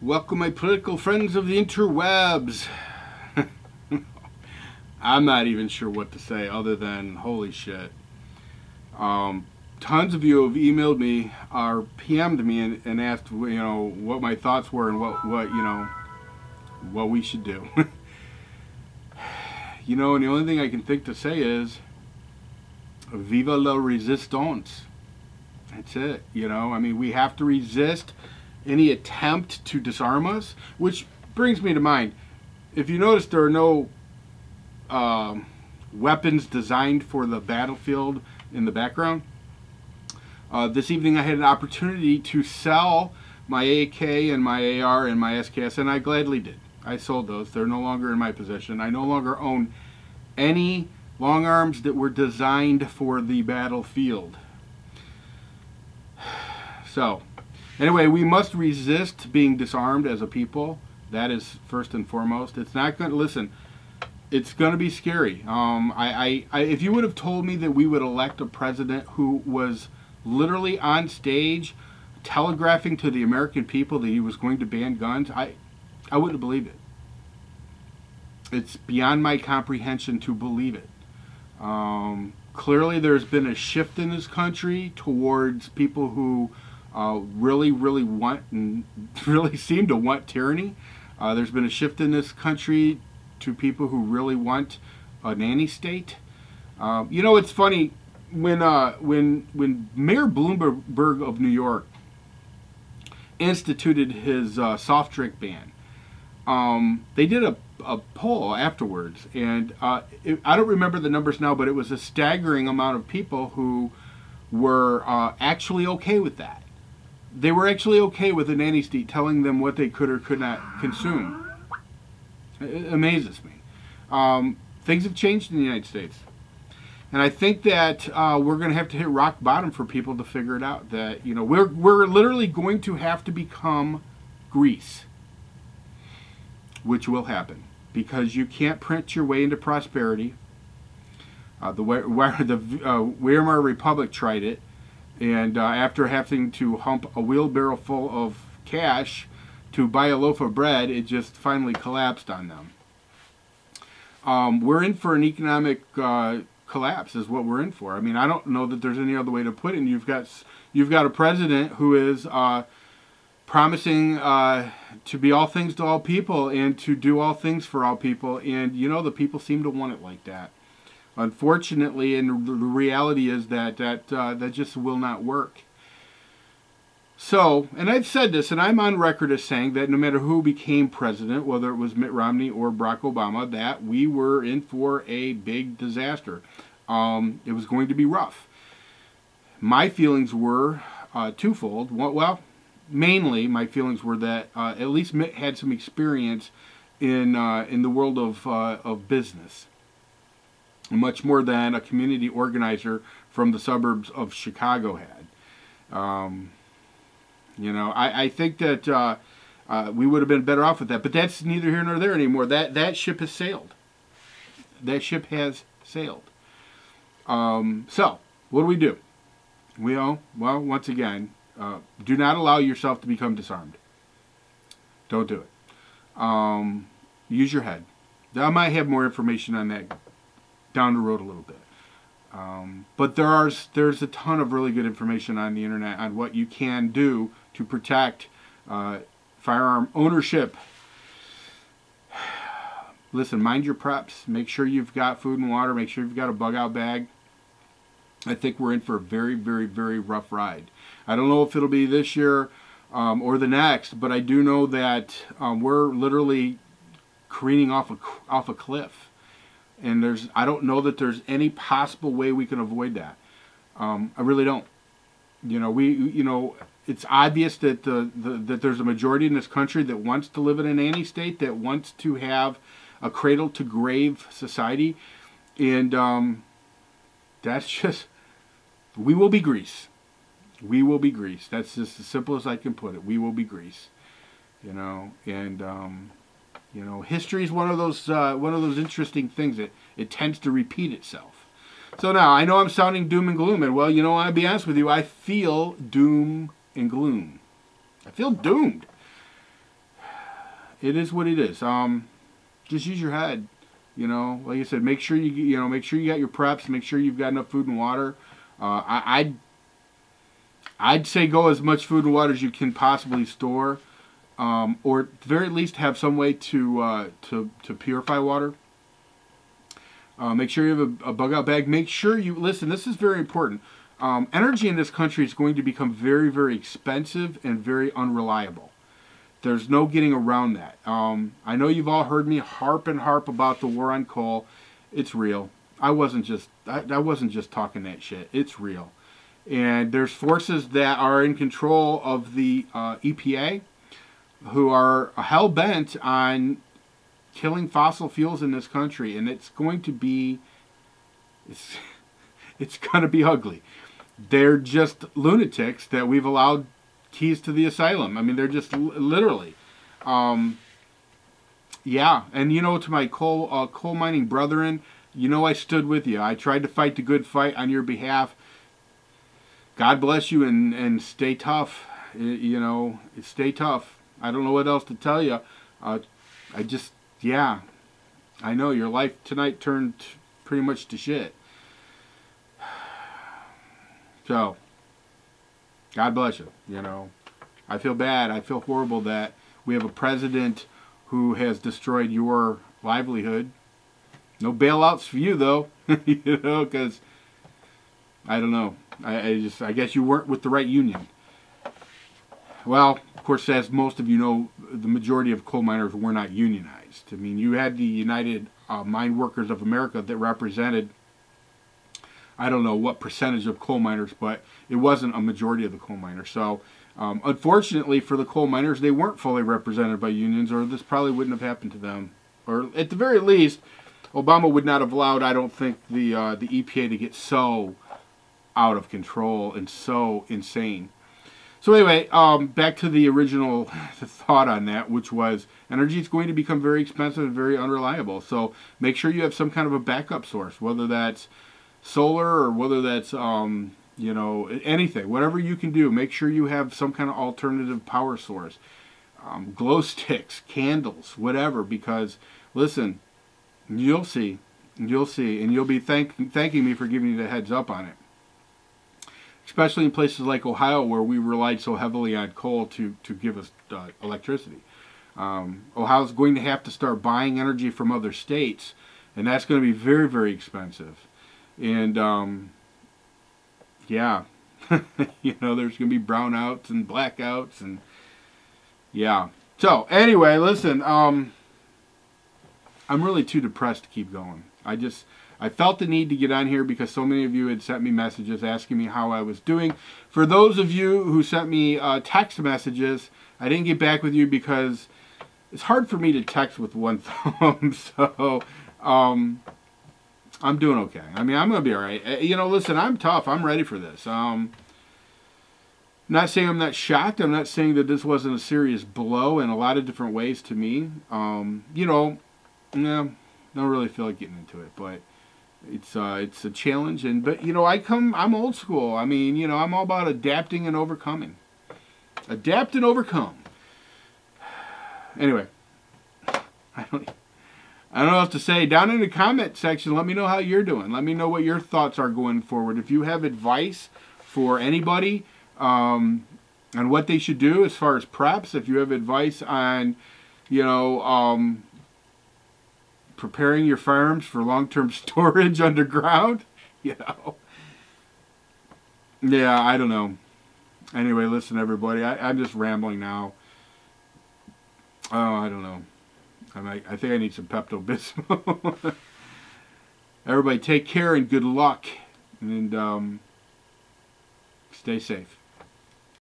Welcome, my political friends of the interwebs. I'm not even sure what to say other than holy shit. Tons of you have emailed me or PM'd me and asked, what my thoughts were and what we should do. And the only thing I can think to say is, viva la resistance. That's it. We have to resist any attempt to disarm us, which brings me to mind, if you notice, there are no weapons designed for the battlefield in the background. This evening I had an opportunity to sell my AK and my AR and my SKS, and I gladly did. I sold those. They're no longer in my possession. I no longer own any long arms that were designed for the battlefield. So, anyway, we must resist being disarmed as a people. That is first and foremost. It's not going to, listen, it's going to be scary. If you would have told me that we would elect a president who was literally on stage telegraphing to the American people that he was going to ban guns, I wouldn't have believed it. It's beyond my comprehension to believe it. Clearly there's been a shift in this country towards people who really want and really seem to want tyranny. There's been a shift in this country to people who really want a nanny state. It's funny, when Mayor Bloomberg of New York instituted his soft drink ban, they did a poll afterwards, and I don't remember the numbers now, but it was a staggering amount of people who were actually okay with that. They were actually okay with a nanny state telling them what they could or could not consume. It amazes me. Things have changed in the United States. And I think that we're going to have to hit rock bottom for people to figure it out. That, we're literally going to have to become Greece. Which will happen. Because you can't print your way into prosperity. The Weimar Republic tried it. And after having to hump a wheelbarrow full of cash to buy a loaf of bread, it just finally collapsed on them. We're in for an economic collapse is what we're in for. I mean, I don't know that there's any other way to put it. And you've got a president who is promising to be all things to all people and to do all things for all people. And, the people seem to want it like that. Unfortunately, and the reality is that just will not work. So, and I've said this, and I'm on record as saying that no matter who became president, whether it was Mitt Romney or Barack Obama, that we were in for a big disaster. It was going to be rough. My feelings were twofold. Well, mainly my feelings were that at least Mitt had some experience in the world of business, much more than a community organizer from the suburbs of Chicago had. I think that we would have been better off with that, but that's neither here nor there anymore. That ship has sailed. That ship has sailed. So, what do? Well, once again, do not allow yourself to become disarmed. Don't do it. Use your head. I might have more information on that down the road a little bit. But there's a ton of really good information on the internet on what you can do to protect firearm ownership. Listen, mind your preps. Make sure you've got food and water. Make sure you've got a bug-out bag. I think we're in for a very, very, very rough ride. I don't know if it'll be this year or the next, but I do know that we're literally careening off a cliff. And I don't know that there's any possible way we can avoid that. I really don't. It's obvious that that there's a majority in this country that wants to live in a nanny state, that wants to have a cradle to grave society, and that's just, we will be Greece. We will be Greece. That's just as simple as I can put it. We will be Greece. History is one of those interesting things that it tends to repeat itself. So now, I know I'm sounding doom and gloom, and well, I'll be honest with you, I feel doom and gloom. I feel doomed. it is what it is. Just use your head. Like I said, make sure make sure you got your preps. Make sure you've got enough food and water. I'd say go as much food and water as you can possibly store, or at the very least have some way to purify water. Make sure you have a bug out bag. Make sure you listen. This is very important. Energy in this country is going to become very, very expensive and very unreliable. There's no getting around that. I know you've all heard me harp and harp about the war on coal. It's real. I wasn't just talking that shit. It's real. And there's forces that are in control of the EPA who are hell-bent on killing fossil fuels in this country. And it's going to be... It's going to be ugly. They're just lunatics that we've allowed keys to the asylum. I mean, they're just literally. Yeah, and to my coal mining brethren, I stood with you. I tried to fight the good fight on your behalf. God bless you and stay tough. Stay tough. I don't know what else to tell you. I know your life tonight turned pretty much to shit. So, God bless you. I feel bad. I feel horrible that we have a president who has destroyed your livelihood. No bailouts for you, though. Because I don't know. I guess you weren't with the right union. Well, of course, as most of you know, the majority of coal miners were not unionized. I mean, you had the United Mine Workers of America that represented, I don't know what percentage of coal miners, but it wasn't a majority of the coal miners. So, unfortunately for the coal miners, they weren't fully represented by unions, or this probably wouldn't have happened to them. Or at the very least, Obama would not have allowed, I don't think, the EPA to get so out of control and so insane. So anyway, back to the original thought on that, which was energy is going to become very expensive and very unreliable. So make sure you have some kind of a backup source, whether that's solar or whether that's anything, whatever you can do. Make sure you have some kind of alternative power source, glow sticks, candles, whatever. Because listen, you'll see, and you'll be thanking me for giving you the heads up on it. Especially in places like Ohio, where we relied so heavily on coal to give us electricity. Ohio's going to have to start buying energy from other states, and that's going to be very, very expensive. And yeah, there's going to be brownouts and blackouts, and yeah. So anyway, listen, I'm really too depressed to keep going. I felt the need to get on here because so many of you had sent me messages asking me how I was doing. For those of you who sent me text messages, I didn't get back with you because it's hard for me to text with one thumb. So, I'm doing okay. I mean, I'm going to be all right. Listen, I'm tough. I'm ready for this. Not saying I'm not shocked. I'm not saying that this wasn't a serious blow in a lot of different ways to me. Don't really feel like getting into it, but it's a challenge. But I'm old school. I mean, I'm all about adapting and overcoming. Adapt and overcome. Anyway, I don't know what else to say. Down in the comment section, let me know how you're doing. Let me know what your thoughts are going forward. If you have advice for anybody on what they should do as far as preps, if you have advice on, preparing your firearms for long-term storage underground, Yeah, I don't know. Anyway, listen, everybody, I'm just rambling now. Oh, I don't know. I think I need some Pepto-Bismol. Everybody take care and good luck. And stay safe.